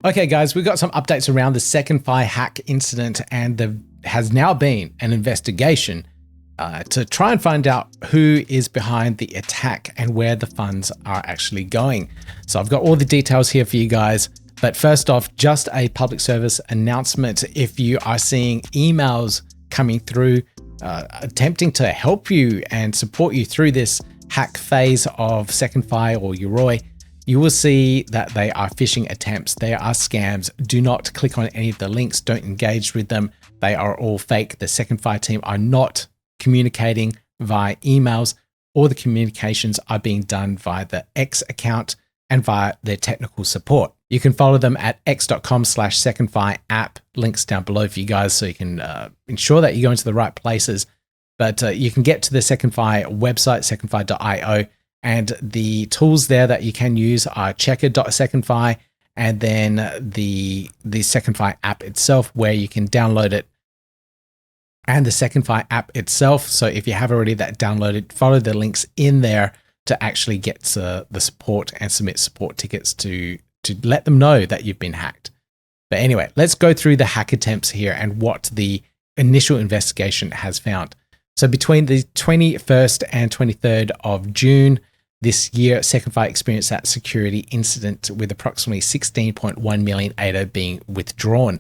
Okay, guys, we've got some updates around the SecondFi hack incident, and there has now been an investigation to try and find out who is behind the attack and where the funds are actually going. So I've got all the details here for you guys. But first off, just a public service announcement. If you are seeing emails coming through attempting to help you and support you through this hack phase of SecondFi or Yoroi, you will see that they are phishing attempts. They are scams. Do not click on any of the links. Don't engage with them. They are all fake. The SecondFi team are not communicating via emails. All the communications are being done via the X account and via their technical support. You can follow them at x.com/SecondFi app. Links down below for you guys so you can ensure that you go into the right places. But you can get to the SecondFi website, secondfi.io, and the tools there that you can use are checker.secondfi and then the SecondFi app itself, where you can download it, and the SecondFi app itself. So if you have already that downloaded, follow the links in there to actually get the support and submit support tickets to let them know that you've been hacked. But anyway, let's go through the hack attempts here and what the initial investigation has found. So between the 21st and 23rd of June this year, SecondFi experienced that security incident with approximately 16.1 million ADA being withdrawn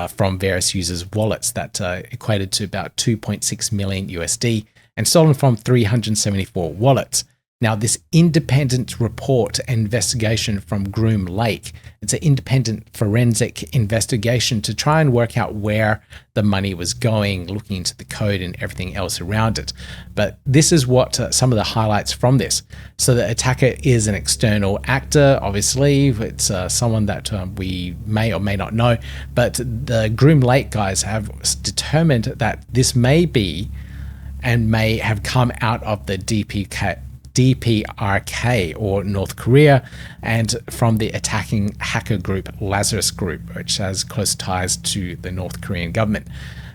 from various users' wallets. That equated to about 2.6 million USD and stolen from 374 wallets. Now, this independent report and investigation from Groom Lake, it's an independent forensic investigation to try and work out where the money was going, looking into the code and everything else around it. But this is what some of the highlights from this. So the attacker is an external actor. Obviously, it's someone that we may or may not know, but the Groom Lake guys have determined that this may be and may have come out of the DPRK or North Korea, and from the attacking hacker group Lazarus Group, which has close ties to the North Korean government.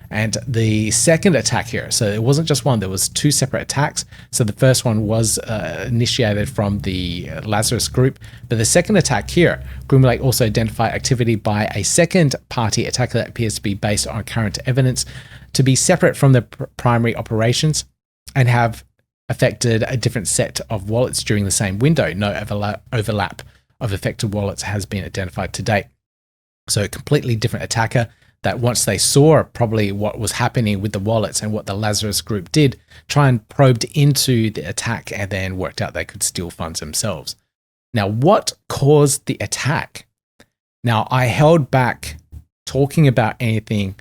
And the second attack here, so it wasn't just one, there was two separate attacks. So the first one was initiated from the Lazarus Group, but the second attack here, Groom Lake also identified activity by a second party attacker that appears to be based on current evidence to be separate from the primary operations and have affected a different set of wallets during the same window. No overlap of affected wallets has been identified to date. So a completely different attacker that, once they saw probably what was happening with the wallets and what the Lazarus Group did, try and probed into the attack and then worked out they could steal funds themselves. Now, what caused the attack? Now, I held back talking about anything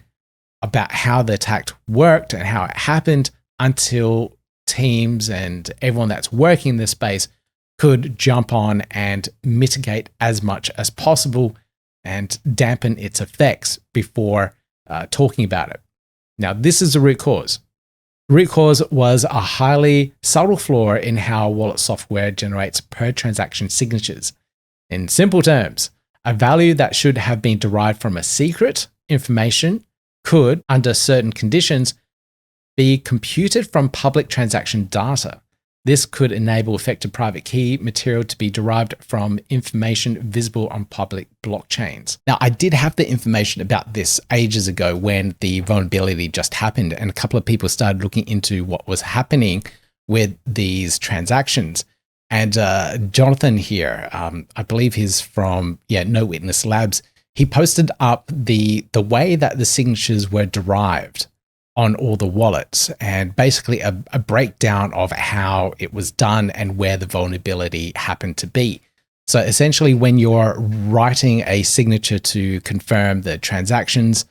about how the attack worked and how it happened until teams and everyone that's working in this space could jump on and mitigate as much as possible and dampen its effects before talking about it. Now, this is the root cause. The root cause was a highly subtle flaw in how wallet software generates per transaction signatures. In simple terms, a value that should have been derived from a secret information could, under certain conditions, be computed from public transaction data. This could enable effective private key material to be derived from information visible on public blockchains. Now, I did have the information about this ages ago when the vulnerability just happened, and a couple of people started looking into what was happening with these transactions. And Jonathan here, I believe he's from No Witness Labs, he posted up the way that the signatures were derived on all the wallets, and basically a breakdown of how it was done and where the vulnerability happened to be. So essentially, when you're writing a signature to confirm the transactions,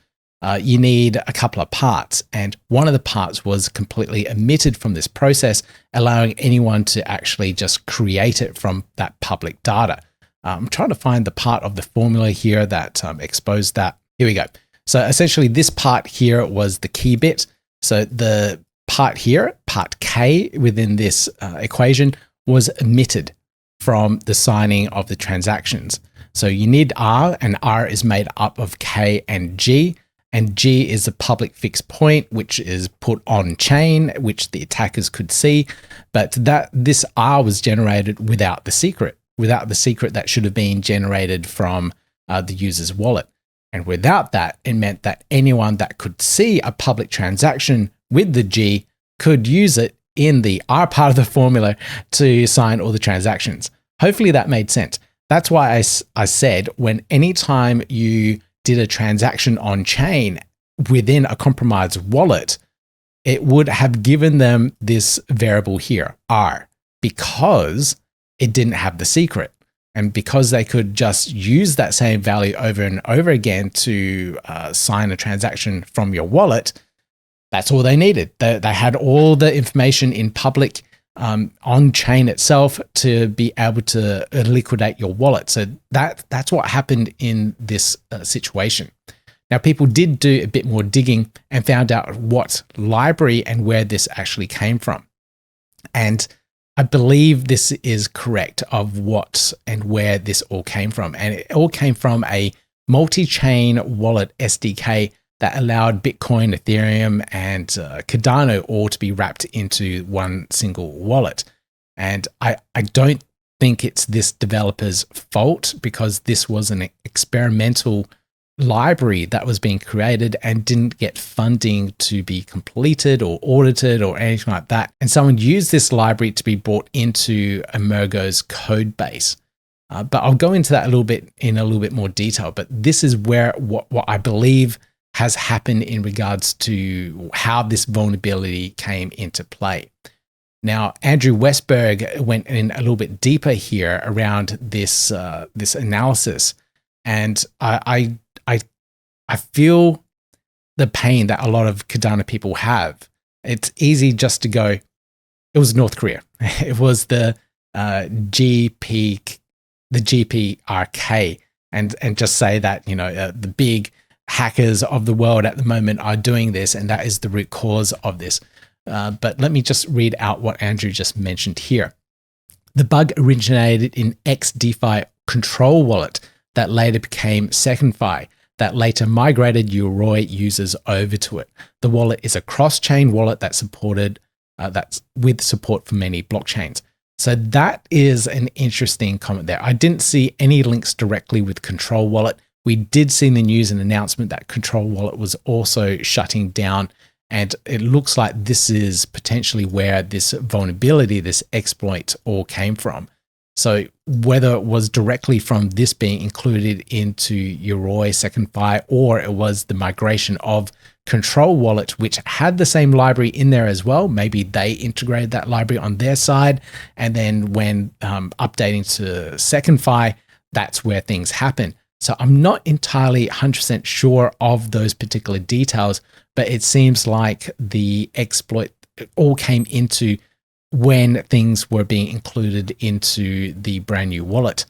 you need a couple of parts. And one of the parts was completely omitted from this process, allowing anyone to actually just create it from that public data. I'm trying to find the part of the formula here that exposed that. Here we go. So essentially, this part here was the key bit. So the part here, part K within this equation, was omitted from the signing of the transactions. So you need R, and R is made up of K and G. And G is the public fixed point, which is put on chain, which the attackers could see. But this R was generated without the secret that should have been generated from the user's wallet. And without that, it meant that anyone that could see a public transaction with the G could use it in the R part of the formula to sign all the transactions. Hopefully that made sense. That's why I said anytime you did a transaction on chain within a compromised wallet, it would have given them this variable here, R, because it didn't have the secret. And because they could just use that same value over and over again to sign a transaction from your wallet, that's all they needed. They had all the information in public on chain itself to be able to liquidate your wallet. So that's what happened in this situation. Now, people did do a bit more digging and found out what library and where this actually came from. And I believe this is correct of what and where this all came from. And it all came from a multi-chain wallet SDK that allowed Bitcoin, Ethereum, and Cardano all to be wrapped into one single wallet. And I don't think it's this developer's fault, because this was an experimental library that was being created and didn't get funding to be completed or audited or anything like that. And someone used this library to be brought into EMURGO's code base. But I'll go into that in a little bit more detail. But this is where what I believe has happened in regards to how this vulnerability came into play. Now, Andrew Westberg went in a little bit deeper here around this analysis, and I feel the pain that a lot of Cardano people have. It's easy just to go, it was North Korea. It was the GPRK, and just say that, the big hackers of the world at the moment are doing this, and that is the root cause of this. But let me just read out what Andrew just mentioned here. The bug originated in XDeFi control wallet that later became SecondFi, that later migrated Yoroi users over to it. The wallet is a cross-chain wallet that's with support for many blockchains. So that is an interesting comment there. I didn't see any links directly with Control Wallet. We did see in the news an announcement that Control Wallet was also shutting down, and it looks like this is potentially where this vulnerability, this exploit, all came from. So whether it was directly from this being included into Yoroi SecondFi, or it was the migration of Control Wallet, which had the same library in there as well, maybe they integrated that library on their side, and then when updating to SecondFi, that's where things happen. So I'm not entirely 100% sure of those particular details, but it seems like the exploit all came into when things were being included into the brand new wallet.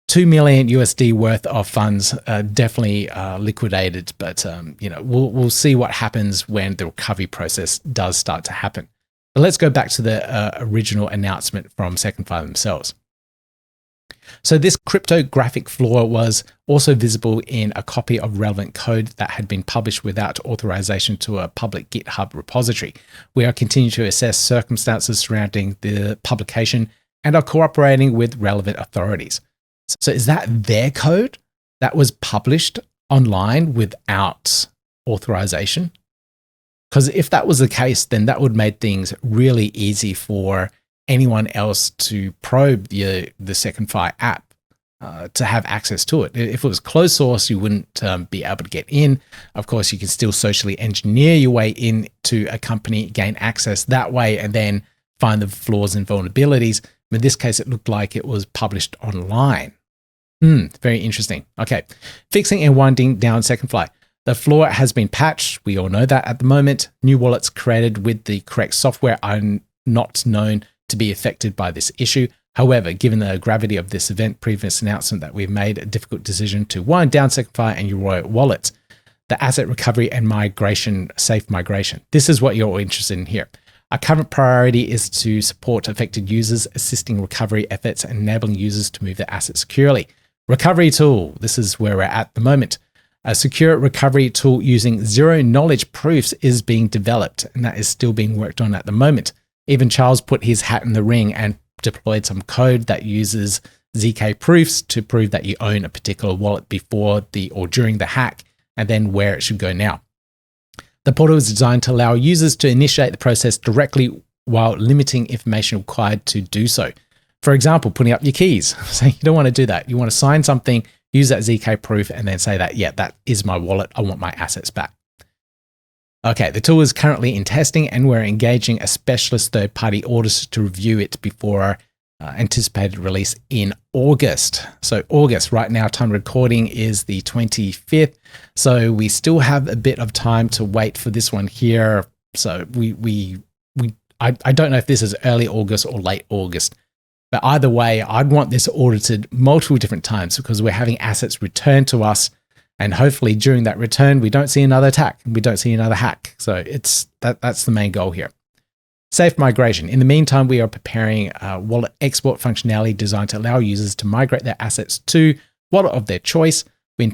$2 million USD worth of funds definitely liquidated, but we'll see what happens when the recovery process does start to happen. But let's go back to the original announcement from SecondFi themselves. So this cryptographic flaw was also visible in a copy of relevant code that had been published without authorization to a public GitHub repository. We are continuing to assess circumstances surrounding the publication and are cooperating with relevant authorities. So is that their code that was published online without authorization? Because if that was the case, then that would make things really easy for anyone else to probe the SecondFi app to have access to it. If it was closed source, you wouldn't be able to get in. Of course, you can still socially engineer your way into a company, gain access that way, and then find the flaws and vulnerabilities. In this case, it looked like it was published online. Very interesting. Okay, fixing and winding down SecondFi. The flaw has been patched. We all know that at the moment. New wallets created with the correct software are not known to be affected by this issue. However, given the gravity of this event, previous announcement that we've made a difficult decision to wind down SecondFi and Yoroi wallets, the asset recovery and migration, safe migration. This is what you're interested in here. Our current priority is to support affected users, assisting recovery efforts and enabling users to move their assets securely. Recovery tool. This is where we're at the moment. A secure recovery tool using zero knowledge proofs is being developed, and that is still being worked on at the moment. Even Charles put his hat in the ring and deployed some code that uses ZK proofs to prove that you own a particular wallet before or during the hack, and then where it should go now. The portal is designed to allow users to initiate the process directly while limiting information required to do so. For example, putting up your keys. So you don't want to do that. You want to sign something, use that ZK proof, and then say that, yeah, that is my wallet. I want my assets back. Okay, the tool is currently in testing, and we're engaging a specialist third-party auditor to review it before anticipated release in August. So August, right now, time recording is the 25th. So we still have a bit of time to wait for this one here. So I don't know if this is early August or late August, but either way, I'd want this audited multiple different times because we're having assets returned to us. And hopefully during that return, we don't see another attack. We don't see another hack. So that's the main goal here. Safe migration. In the meantime, we are preparing a wallet export functionality designed to allow users to migrate their assets to wallet of their choice. We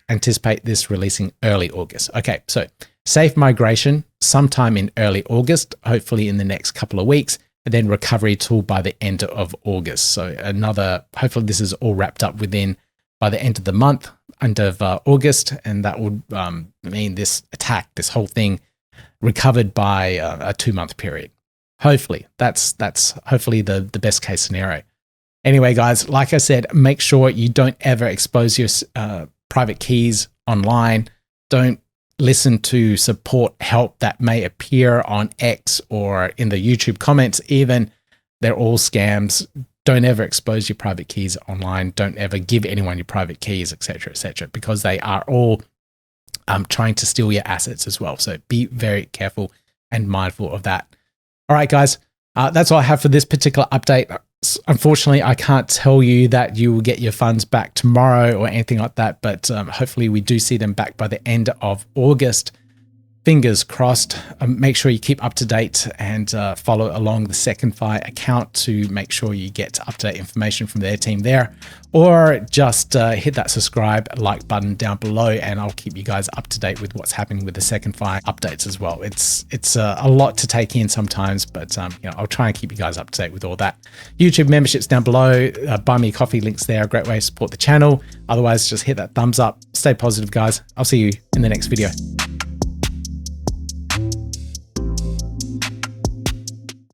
anticipate this releasing early August. Okay, so safe migration sometime in early August, hopefully in the next couple of weeks, and then recovery tool by the end of August. So hopefully this is all wrapped up by the end of the month, end of August, and that would mean this whole thing recovered by a 2-month period. Hopefully, that's hopefully the best case scenario. Anyway, guys, like I said, make sure you don't ever expose your private keys online. Don't listen to support help that may appear on X or in the YouTube comments even. They're all scams. Don't ever expose your private keys online. Don't ever give anyone your private keys, etc., because they are all trying to steal your assets as well. So be very careful and mindful of that. All right, guys, that's all I have for this particular update. Unfortunately, I can't tell you that you will get your funds back tomorrow or anything like that, but hopefully we do see them back by the end of August. Fingers crossed. Make sure you keep up to date and follow along the SecondFi account to make sure you get up-to-date information from their team there, or just hit that subscribe, like button down below, and I'll keep you guys up to date with what's happening with the SecondFi updates as well. It's a lot to take in sometimes, but I'll try and keep you guys up to date with all that. YouTube memberships down below, buy me a coffee links there, a great way to support the channel. Otherwise, just hit that thumbs up. Stay positive, guys. I'll see you in the next video.